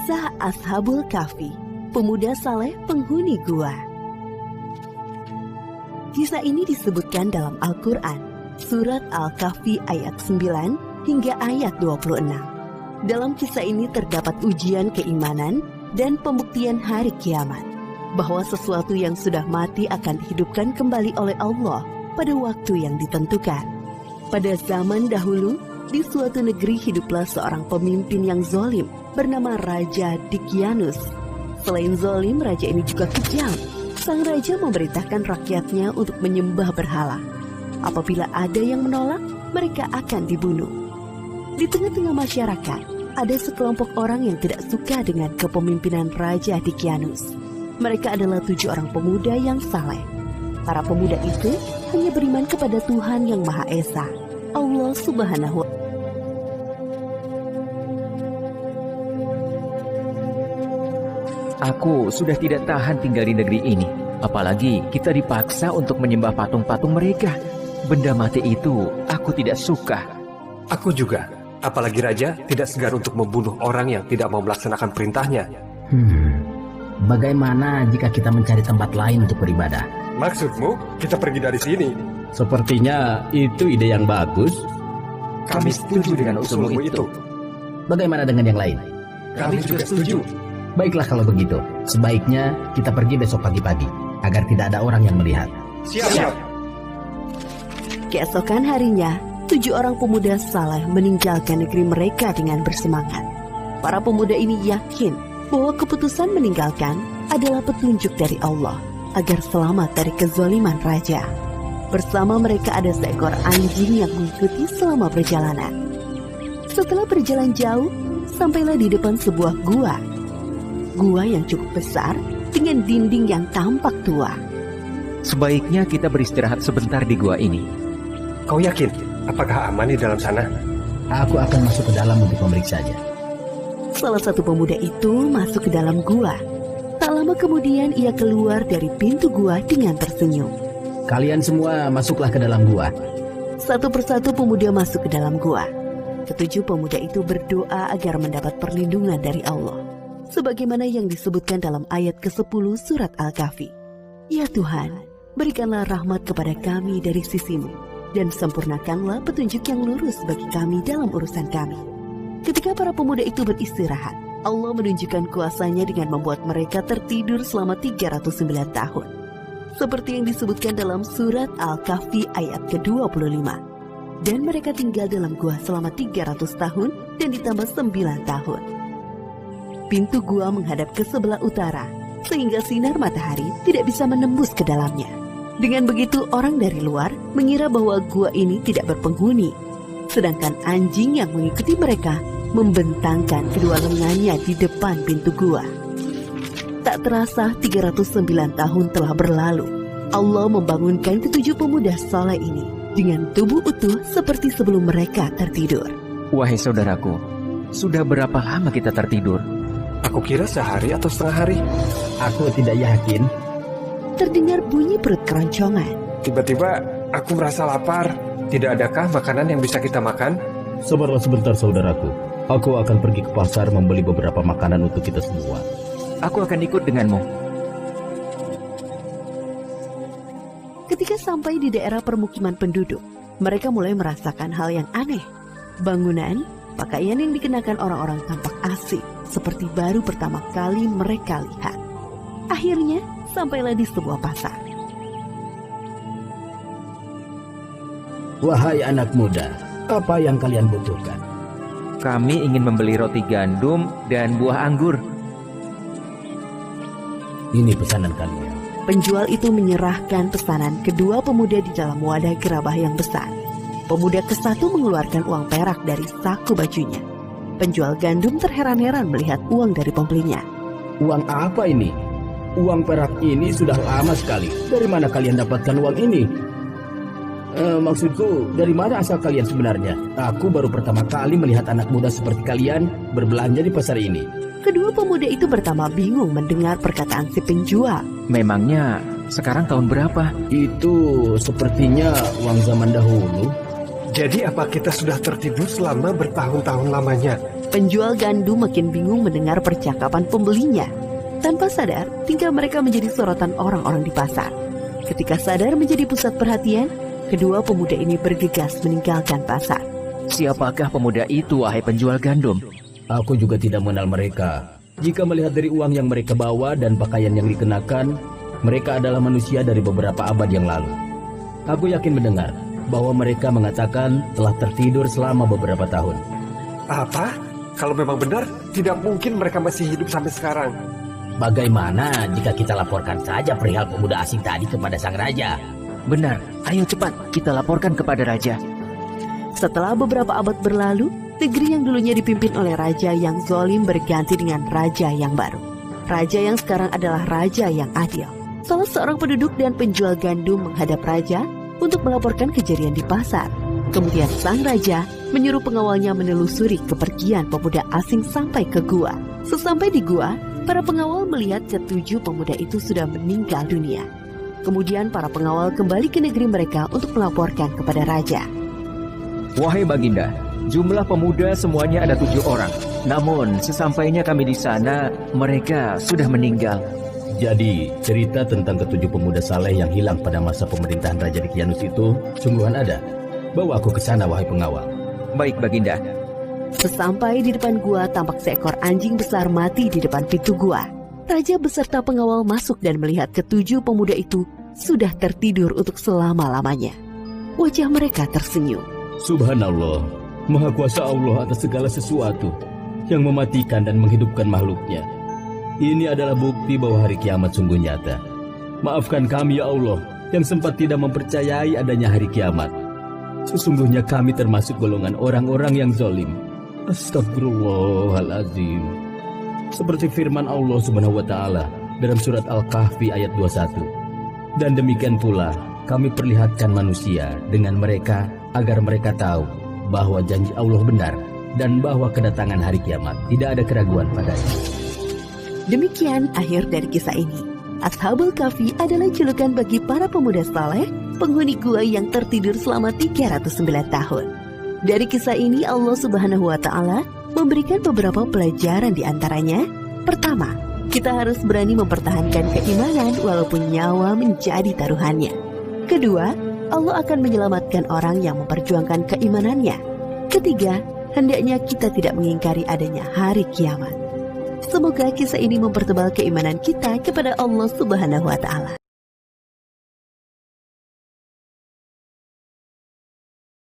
Kisah Ashabul Kahfi, pemuda saleh penghuni gua. Kisah ini disebutkan dalam Al-Quran, surat Al-Kahfi ayat 9 hingga ayat 26. Dalam kisah ini terdapat ujian keimanan dan pembuktian hari kiamat, bahwa sesuatu yang sudah mati akan dihidupkan kembali oleh Allah pada waktu yang ditentukan. Pada zaman dahulu, di suatu negeri hiduplah seorang pemimpin yang zalim bernama Raja Dicyanus. Selain zalim, raja ini juga kejam. Sang raja memerintahkan rakyatnya untuk menyembah berhala. Apabila ada yang menolak, mereka akan dibunuh. Di tengah-tengah masyarakat, ada sekelompok orang yang tidak suka dengan kepemimpinan Raja Dicyanus. Mereka adalah 7 orang pemuda yang saleh. Para pemuda itu hanya beriman kepada Tuhan yang Maha Esa, Allah Subhanahu wa Ta'ala. Aku sudah tidak tahan tinggal di negeri ini. Apalagi kita dipaksa untuk menyembah patung-patung mereka. Benda mati itu aku tidak suka. Aku juga. Apalagi raja tidak segan untuk membunuh orang yang tidak mau melaksanakan perintahnya. Bagaimana jika kita mencari tempat lain untuk beribadah? Maksudmu kita pergi dari sini? Sepertinya itu ide yang bagus. Kami setuju dengan usulmu itu. Bagaimana dengan yang lain? Kami juga setuju. Baiklah kalau begitu, sebaiknya kita pergi besok pagi-pagi, agar tidak ada orang yang melihat. Siap. Keesokan harinya, 7 orang pemuda saleh meninggalkan negeri mereka dengan bersemangat. Para pemuda ini yakin bahwa keputusan meninggalkan adalah petunjuk dari Allah agar selamat dari kezaliman raja. Bersama mereka ada seekor anjing yang mengikuti selama perjalanan. Setelah berjalan jauh, sampailah di depan sebuah gua. Gua yang cukup besar dengan dinding yang tampak tua. Sebaiknya kita beristirahat sebentar di gua ini. Kau yakin? Apakah aman di dalam sana? Aku akan masuk ke dalam untuk memeriksanya. Salah satu pemuda itu masuk ke dalam gua. Tak lama kemudian ia keluar dari pintu gua dengan tersenyum. Kalian semua masuklah ke dalam gua. Satu persatu pemuda masuk ke dalam gua. Ketujuh pemuda itu berdoa agar mendapat perlindungan dari Allah, sebagaimana yang disebutkan dalam ayat ke-10 surat Al-Kahfi. Ya Tuhan, berikanlah rahmat kepada kami dari sisi-Mu, dan sempurnakanlah petunjuk yang lurus bagi kami dalam urusan kami. Ketika para pemuda itu beristirahat, Allah menunjukkan kuasa-Nya dengan membuat mereka tertidur selama 309 tahun. Seperti yang disebutkan dalam surat Al-Kahfi ayat ke-25. Dan mereka tinggal dalam gua selama 300 tahun dan ditambah 9 tahun. Pintu gua menghadap ke sebelah utara, sehingga sinar matahari tidak bisa menembus ke dalamnya. Dengan begitu orang dari luar mengira bahwa gua ini tidak berpenghuni, sedangkan anjing yang mengikuti mereka membentangkan kedua lengannya di depan pintu gua. Tak terasa 309 tahun telah berlalu. Allah membangunkan ke-7 pemuda saleh ini dengan tubuh utuh seperti sebelum mereka tertidur. Wahai saudaraku, sudah berapa lama kita tertidur? Aku kira sehari atau setengah hari. Aku tidak yakin. Terdengar bunyi perut keroncongan. Tiba-tiba aku merasa lapar. Tidak adakah makanan yang bisa kita makan? Sabarlah sebentar saudaraku. Aku akan pergi ke pasar membeli beberapa makanan untuk kita semua. Aku akan ikut denganmu. Ketika sampai di daerah permukiman penduduk, mereka mulai merasakan hal yang aneh. Bangunan, pakaian yang dikenakan orang-orang tampak asing, seperti baru pertama kali mereka lihat. Akhirnya, sampailah di sebuah pasar. Wahai anak muda, apa yang kalian butuhkan? Kami ingin membeli roti gandum dan buah anggur. Ini pesanan kalian. Penjual itu menyerahkan pesanan kedua pemuda di dalam wadah gerabah yang besar. Pemuda ke-1 mengeluarkan uang perak dari saku bajunya. Penjual gandum terheran-heran melihat uang dari pembelinya. Uang apa ini? Uang perak ini sudah lama sekali. Dari mana kalian dapatkan uang ini? Maksudku, dari mana asal kalian sebenarnya? Aku baru pertama kali melihat anak muda seperti kalian berbelanja di pasar ini. Kedua pemuda itu pertama bingung mendengar perkataan si penjual. Memangnya sekarang tahun berapa? Itu sepertinya uang zaman dahulu. Jadi apa kita sudah tertidur selama bertahun-tahun lamanya? Penjual gandum makin bingung mendengar percakapan pembelinya. Tanpa sadar, tingkah mereka menjadi sorotan orang-orang di pasar. Ketika sadar menjadi pusat perhatian, kedua pemuda ini bergegas meninggalkan pasar. Siapakah pemuda itu, wahai penjual gandum? Aku juga tidak mengenal mereka. Jika melihat dari uang yang mereka bawa dan pakaian yang dikenakan, mereka adalah manusia dari beberapa abad yang lalu. Aku yakin mendengar bahwa mereka mengatakan telah tertidur selama beberapa tahun. Apa? Kalau memang benar, tidak mungkin mereka masih hidup sampai sekarang. Bagaimana jika kita laporkan saja perihal pemuda asing tadi kepada sang raja? Benar, ayo cepat kita laporkan kepada raja. Setelah beberapa abad berlalu, negeri yang dulunya dipimpin oleh raja yang zalim berganti dengan raja yang baru. Raja yang sekarang adalah raja yang adil. Salah seorang penduduk dan penjual gandum menghadap raja untuk melaporkan kejadian di pasar. Kemudian sang raja menyuruh pengawalnya menelusuri kepergian pemuda asing sampai ke gua. Sesampai di gua, para pengawal melihat ketujuh pemuda itu sudah meninggal dunia. Kemudian para pengawal kembali ke negeri mereka untuk melaporkan kepada raja. Wahai Baginda, jumlah pemuda semuanya ada 7 orang. Namun sesampainya kami di sana, mereka sudah meninggal. Jadi, cerita tentang ketujuh pemuda saleh yang hilang pada masa pemerintahan Raja Dicyanus itu sungguhan ada. Bawa aku ke sana, wahai pengawal. Baik, Baginda. Sesampai di depan gua, tampak seekor anjing besar mati di depan pintu gua. Raja beserta pengawal masuk dan melihat ketujuh pemuda itu sudah tertidur untuk selama-lamanya. Wajah mereka tersenyum. Subhanallah, Maha Kuasa Allah atas segala sesuatu yang mematikan dan menghidupkan makhluknya. Ini adalah bukti bahwa hari kiamat sungguh nyata. Maafkan kami ya Allah yang sempat tidak mempercayai adanya hari kiamat. Sesungguhnya kami termasuk golongan orang-orang yang zalim. Astagfirullahaladzim. Seperti firman Allah Subhanahu wa Ta'ala dalam surat Al-Kahfi ayat 21. Dan demikian pula kami perlihatkan manusia dengan mereka agar mereka tahu bahwa janji Allah benar dan bahwa kedatangan hari kiamat tidak ada keraguan padanya. Demikian akhir dari kisah ini. Ashabul Kahfi adalah julukan bagi para pemuda saleh, penghuni gua yang tertidur selama 309 tahun. Dari kisah ini Allah Subhanahu wa Ta'ala memberikan beberapa pelajaran di antaranya. Pertama, kita harus berani mempertahankan keimanan walaupun nyawa menjadi taruhannya. Kedua, Allah akan menyelamatkan orang yang memperjuangkan keimanannya. Ketiga, hendaknya kita tidak mengingkari adanya hari kiamat. Semoga kisah ini mempertebal keimanan kita kepada Allah Subhanahu wa Ta'ala.